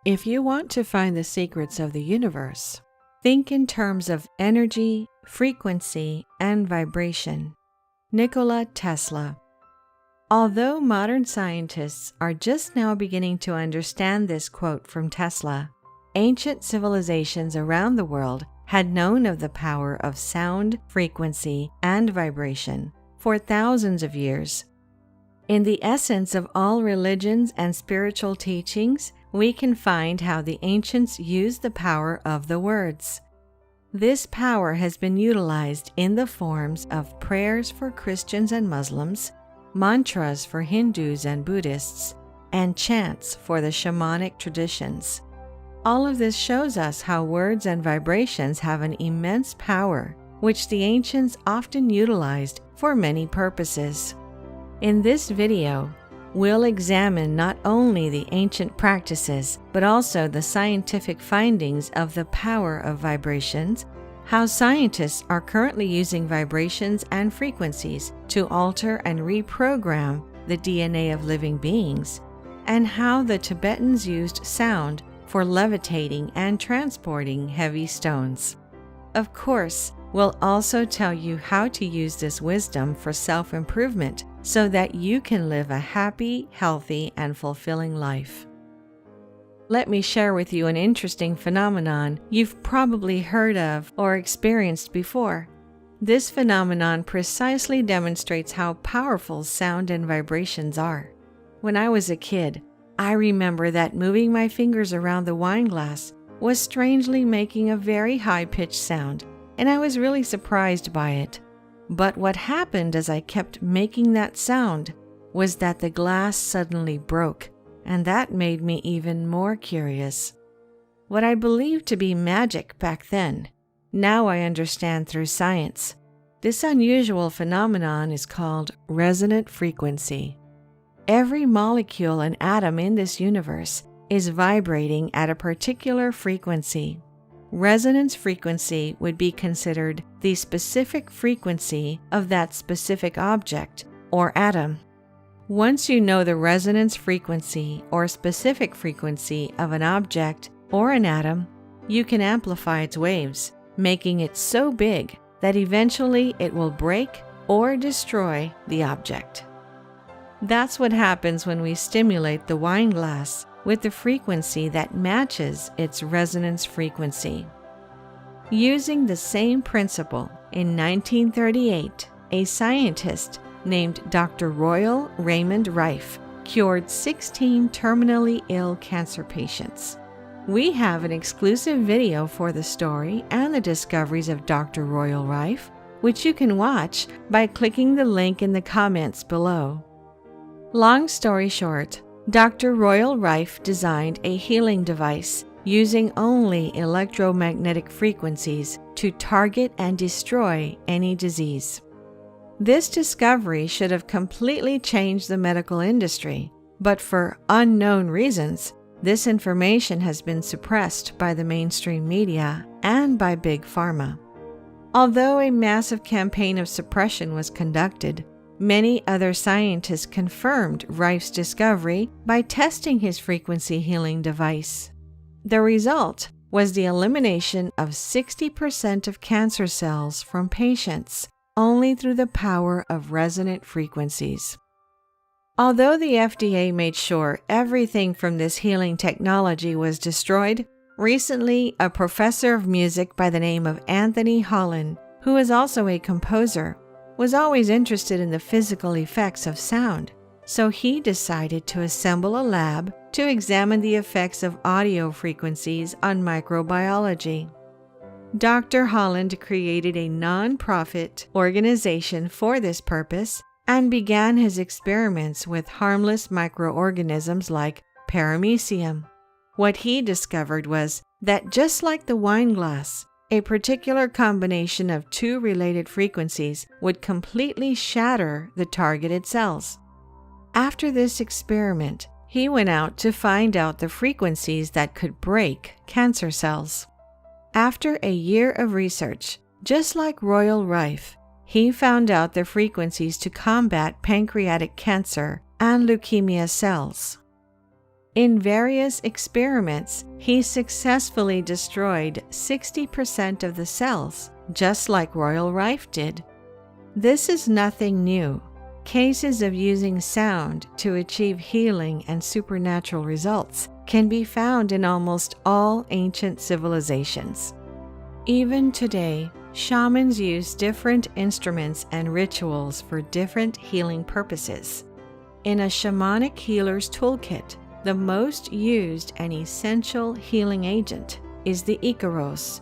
If you want to find the secrets of the universe, think in terms of energy, frequency, and vibration. Nikola Tesla. Although modern scientists are just now beginning to understand this quote from Tesla, ancient civilizations around the world had known of the power of sound, frequency, and vibration for thousands of years. In the essence of all religions and spiritual teachings, we can find how the ancients used the power of the words. This power has been utilized in the forms of prayers for Christians and Muslims, mantras for Hindus and Buddhists, and chants for the shamanic traditions. All of this shows us how words and vibrations have an immense power, which the ancients often utilized for many purposes. In this video, we'll examine not only the ancient practices, but also the scientific findings of the power of vibrations, how scientists are currently using vibrations and frequencies to alter and reprogram the DNA of living beings, and how the Tibetans used sound for levitating and transporting heavy stones. Of course, we'll also tell you how to use this wisdom for self-improvement so that you can live a happy, healthy, and fulfilling life. Let me share with you an interesting phenomenon you've probably heard of or experienced before. This phenomenon precisely demonstrates how powerful sound and vibrations are. When I was a kid, I remember that moving my fingers around the wine glass was strangely making a very high-pitched sound, and I was really surprised by it. But what happened as I kept making that sound was that the glass suddenly broke, and that made me even more curious. What I believed to be magic back then, now I understand through science. This unusual phenomenon is called resonant frequency. Every molecule and atom in this universe is vibrating at a particular frequency. Resonance frequency would be considered the specific frequency of that specific object or atom. Once you know the resonance frequency or specific frequency of an object or an atom, you can amplify its waves, making it so big that eventually it will break or destroy the object. That's what happens when we stimulate the wine glass with the frequency that matches its resonance frequency. Using the same principle, in 1938, a scientist named Dr. Royal Raymond Rife cured 16 terminally ill cancer patients. We have an exclusive video for the story and the discoveries of Dr. Royal Rife, which you can watch by clicking the link in the comments below. Long story short, Dr. Royal Rife designed a healing device using only electromagnetic frequencies to target and destroy any disease. This discovery should have completely changed the medical industry, but for unknown reasons, this information has been suppressed by the mainstream media and by Big Pharma. Although a massive campaign of suppression was conducted, many other scientists confirmed Rife's discovery by testing his frequency healing device. The result was the elimination of 60% of cancer cells from patients only through the power of resonant frequencies. Although the FDA made sure everything from this healing technology was destroyed, recently a professor of music by the name of Anthony Holland, who is also a composer, was always interested in the physical effects of sound, so he decided to assemble a lab to examine the effects of audio frequencies on microbiology. Dr. Holland created a non-profit organization for this purpose and began his experiments with harmless microorganisms like paramecium. What he discovered was that just like the wine glass, a particular combination of two related frequencies would completely shatter the targeted cells. After this experiment, he went out to find out the frequencies that could break cancer cells. After a year of research, just like Royal Rife, he found out the frequencies to combat pancreatic cancer and leukemia cells. In various experiments, he successfully destroyed 60% of the cells, just like Royal Rife did. This is nothing new. Cases of using sound to achieve healing and supernatural results can be found in almost all ancient civilizations. Even today, shamans use different instruments and rituals for different healing purposes. In a shamanic healer's toolkit, the most used and essential healing agent is the Icaros,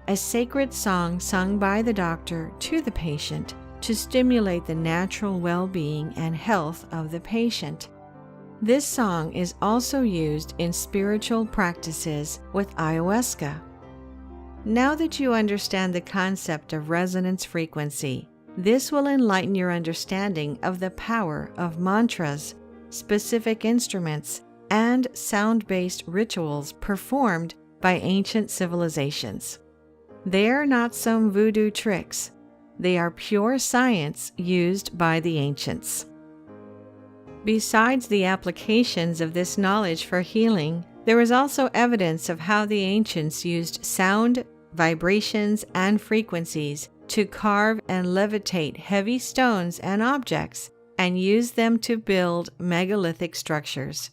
a sacred song sung by the doctor to the patient to stimulate the natural well-being and health of the patient. This song is also used in spiritual practices with ayahuasca. Now that you understand the concept of resonance frequency, this will enlighten your understanding of the power of mantras, specific instruments, and sound-based rituals performed by ancient civilizations. They are not some voodoo tricks. They are pure science used by the ancients. Besides the applications of this knowledge for healing, there is also evidence of how the ancients used sound, vibrations, and frequencies to carve and levitate heavy stones and objects and use them to build megalithic structures.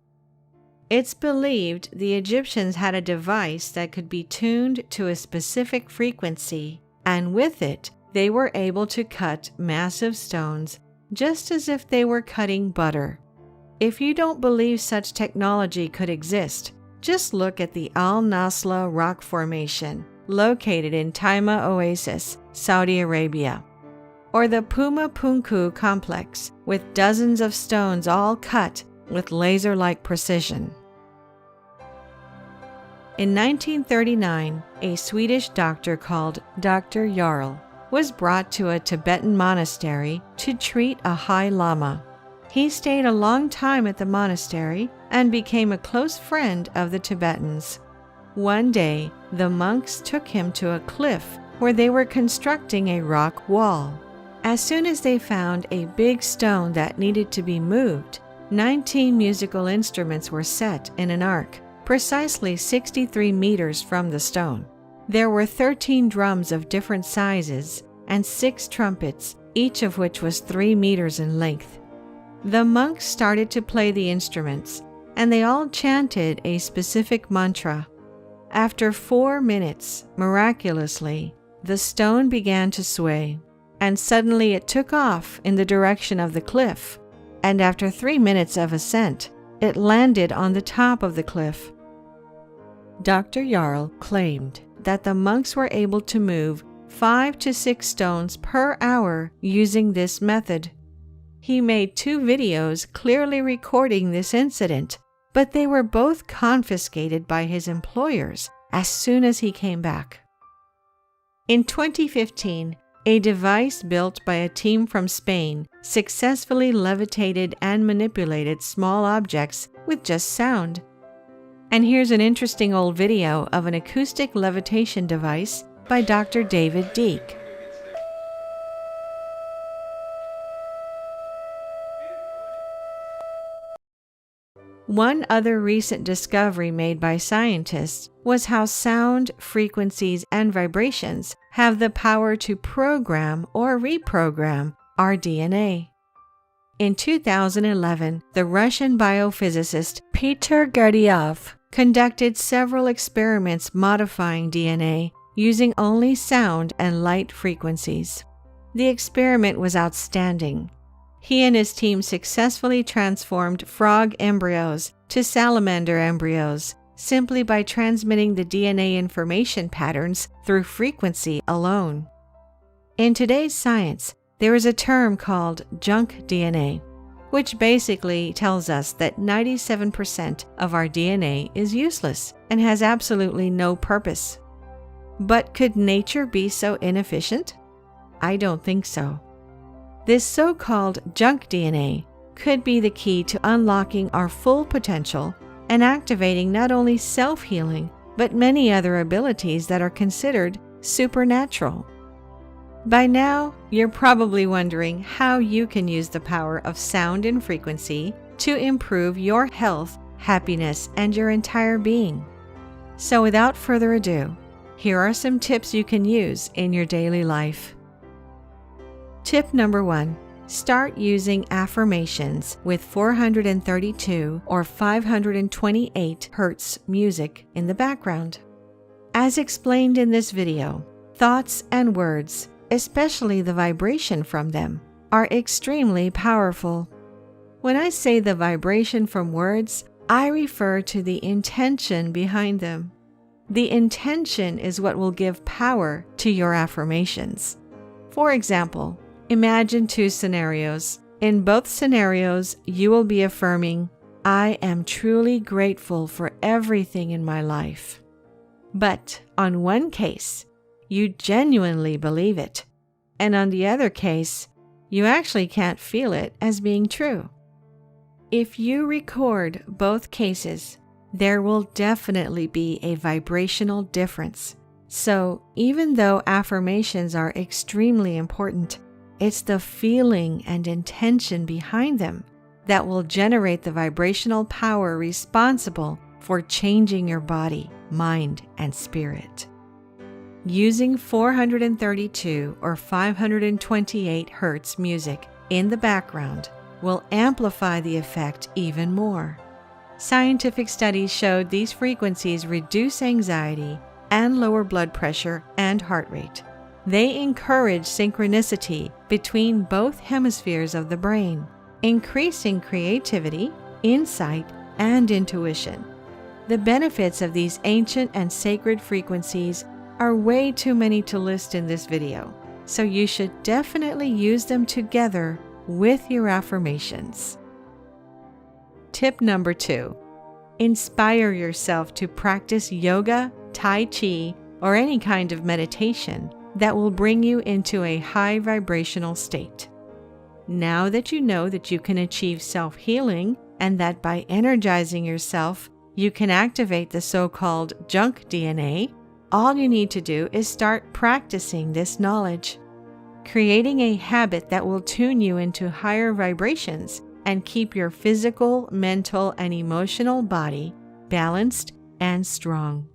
It's believed the Egyptians had a device that could be tuned to a specific frequency, and with it, they were able to cut massive stones just as if they were cutting butter. If you don't believe such technology could exist, just look at the Al-Nasla rock formation located in Taima Oasis, Saudi Arabia, or the Puma Punku complex with dozens of stones all cut with laser-like precision. In 1939, a Swedish doctor called Dr. Jarl was brought to a Tibetan monastery to treat a High Lama. He stayed a long time at the monastery and became a close friend of the Tibetans. One day, the monks took him to a cliff where they were constructing a rock wall. As soon as they found a big stone that needed to be moved, 19 musical instruments were set in an arc, precisely 63 meters from the stone. There were 13 drums of different sizes and 6 trumpets, each of which was 3 meters in length. The monks started to play the instruments, and they all chanted a specific mantra. After 4 minutes, miraculously, the stone began to sway, and suddenly it took off in the direction of the cliff, and after 3 minutes of ascent, it landed on the top of the cliff. Dr. Jarl claimed that the monks were able to move 5 to 6 stones per hour using this method. He made 2 videos clearly recording this incident, but they were both confiscated by his employers as soon as he came back. In 2015, a device built by a team from Spain successfully levitated and manipulated small objects with just sound. And here's an interesting old video of an acoustic levitation device by Dr. David Deek. One other recent discovery made by scientists was how sound, frequencies, and vibrations have the power to program or reprogram our DNA. In 2011, the Russian biophysicist Peter Gurdjieff conducted several experiments modifying DNA using only sound and light frequencies. The experiment was outstanding. He and his team successfully transformed frog embryos to salamander embryos simply by transmitting the DNA information patterns through frequency alone. In today's science, there is a term called junk DNA, which basically tells us that 97% of our DNA is useless and has absolutely no purpose. But could nature be so inefficient? I don't think so. This so-called junk DNA could be the key to unlocking our full potential and activating not only self-healing, but many other abilities that are considered supernatural. By now, you're probably wondering how you can use the power of sound and frequency to improve your health, happiness, and your entire being. So without further ado, here are some tips you can use in your daily life. Tip number 1. Start using affirmations with 432 or 528 Hz music in the background. As explained in this video, thoughts and words, especially the vibration from them, are extremely powerful. When I say the vibration from words, I refer to the intention behind them. The intention is what will give power to your affirmations. For example, imagine 2 scenarios. In both scenarios, you will be affirming, "I am truly grateful for everything in my life." But on one case, you genuinely believe it, and on the other case, you actually can't feel it as being true. If you record both cases, there will definitely be a vibrational difference. So even though affirmations are extremely important, it's the feeling and intention behind them that will generate the vibrational power responsible for changing your body, mind, and spirit. Using 432 or 528 Hz music in the background will amplify the effect even more. Scientific studies showed these frequencies reduce anxiety and lower blood pressure and heart rate. They encourage synchronicity between both hemispheres of the brain, increasing creativity, insight, and intuition. The benefits of these ancient and sacred frequencies are way too many to list in this video, so you should definitely use them together with your affirmations. Tip number 2. Inspire yourself to practice yoga, tai chi, or any kind of meditation that will bring you into a high vibrational state. Now that you know that you can achieve self-healing and that by energizing yourself, you can activate the so-called junk DNA, all you need to do is start practicing this knowledge. Creating a habit that will tune you into higher vibrations and keep your physical, mental, and emotional body balanced and strong.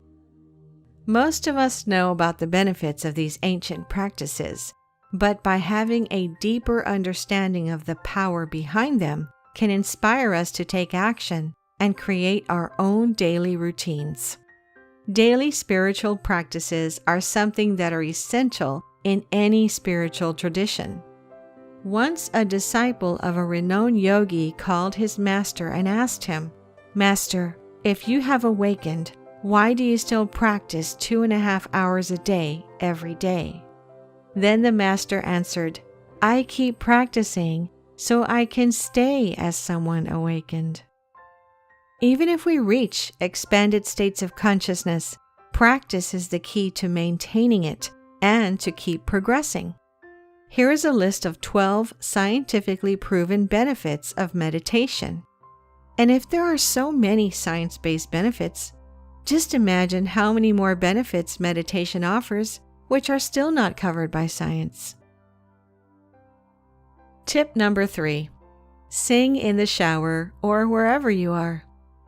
Most of us know about the benefits of these ancient practices, but by having a deeper understanding of the power behind them can inspire us to take action and create our own daily routines. Daily spiritual practices are something that are essential in any spiritual tradition. Once a disciple of a renowned yogi called his master and asked him, "Master, if you have awakened, why do you still practice 2.5 hours a day every day?" Then the master answered, "I keep practicing so I can stay as someone awakened." Even if we reach expanded states of consciousness, practice is the key to maintaining it and to keep progressing. Here is a list of 12 scientifically proven benefits of meditation. And if there are so many science-based benefits, just imagine how many more benefits meditation offers, which are still not covered by science. Tip number 3. Sing in the shower or wherever you are.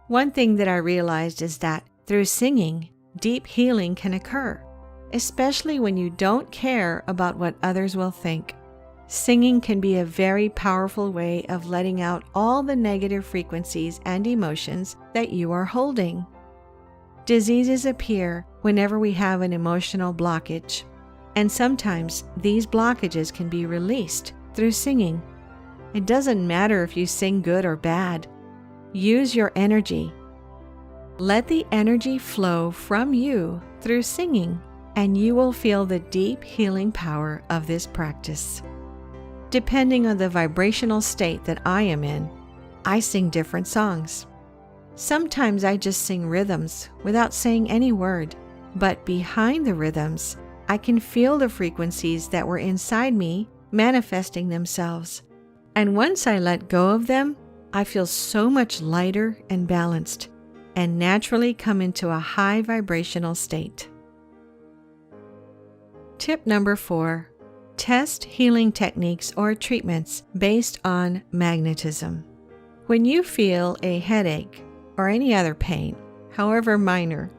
One thing that I realized is that through singing, deep healing can occur, especially when you don't care about what others will think. Singing can be a very powerful way of letting out all the negative frequencies and emotions that you are holding. Diseases appear whenever we have an emotional blockage, and sometimes these blockages can be released through singing. It doesn't matter if you sing good or bad. Use your energy. Let the energy flow from you through singing, and you will feel the deep healing power of this practice. Depending on the vibrational state that I am in, I sing different songs. Sometimes I just sing rhythms without saying any word, but behind the rhythms, I can feel the frequencies that were inside me manifesting themselves. And once I let go of them, I feel so much lighter and balanced, and naturally come into a high vibrational state. Tip number 4. Test healing techniques or treatments based on magnetism. When you feel a headache, or any other pain, however minor,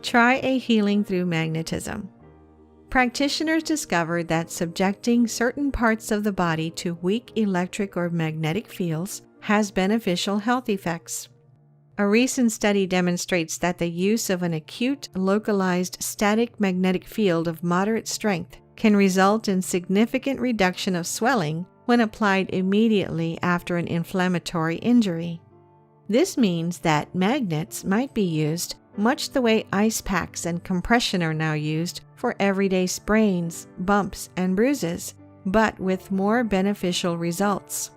try a healing through magnetism. Practitioners discovered that subjecting certain parts of the body to weak electric or magnetic fields has beneficial health effects. A recent study demonstrates that the use of an acute, localized static magnetic field of moderate strength can result in significant reduction of swelling when applied immediately after an inflammatory injury. This means that magnets might be used much the way ice packs and compression are now used for everyday sprains, bumps, and bruises, but with more beneficial results.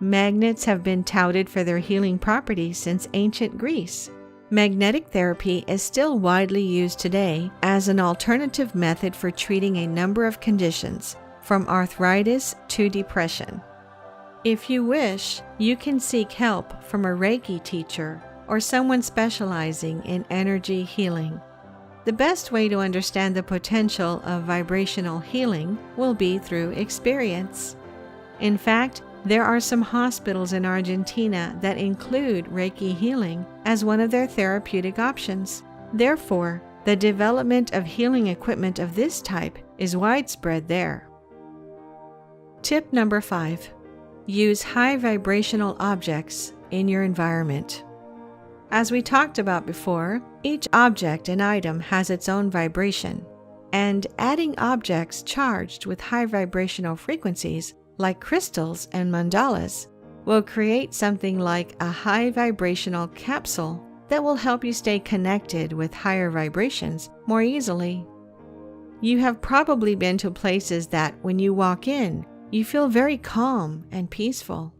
Magnets have been touted for their healing properties since ancient Greece. Magnetic therapy is still widely used today as an alternative method for treating a number of conditions, from arthritis to depression. If you wish, you can seek help from a Reiki teacher or someone specializing in energy healing. The best way to understand the potential of vibrational healing will be through experience. In fact, there are some hospitals in Argentina that include Reiki healing as one of their therapeutic options. Therefore, the development of healing equipment of this type is widespread there. Tip number 5. Use high vibrational objects in your environment. As we talked about before, each object and item has its own vibration, and adding objects charged with high vibrational frequencies, like crystals and mandalas, will create something like a high vibrational capsule that will help you stay connected with higher vibrations more easily. You have probably been to places that, when you walk in, you feel very calm and peaceful.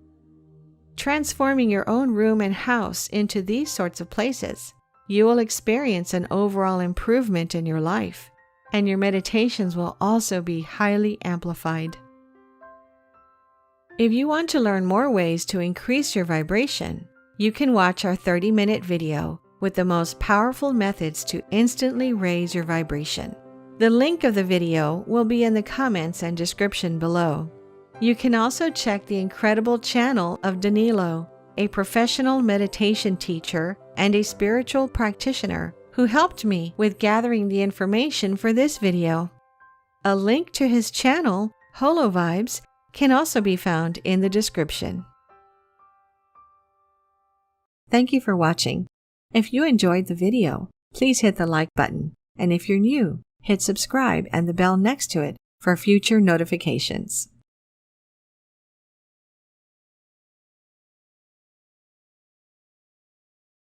Transforming your own room and house into these sorts of places, you will experience an overall improvement in your life, and your meditations will also be highly amplified. If you want to learn more ways to increase your vibration, you can watch our 30-minute video with the most powerful methods to instantly raise your vibration. The link of the video will be in the comments and description below. You can also check the incredible channel of Danilo, a professional meditation teacher and a spiritual practitioner who helped me with gathering the information for this video. A link to his channel, Holo Vibes, can also be found in the description. Thank you for watching. If you enjoyed the video, please hit the like button, and if you're new, hit subscribe and the bell next to it for future notifications.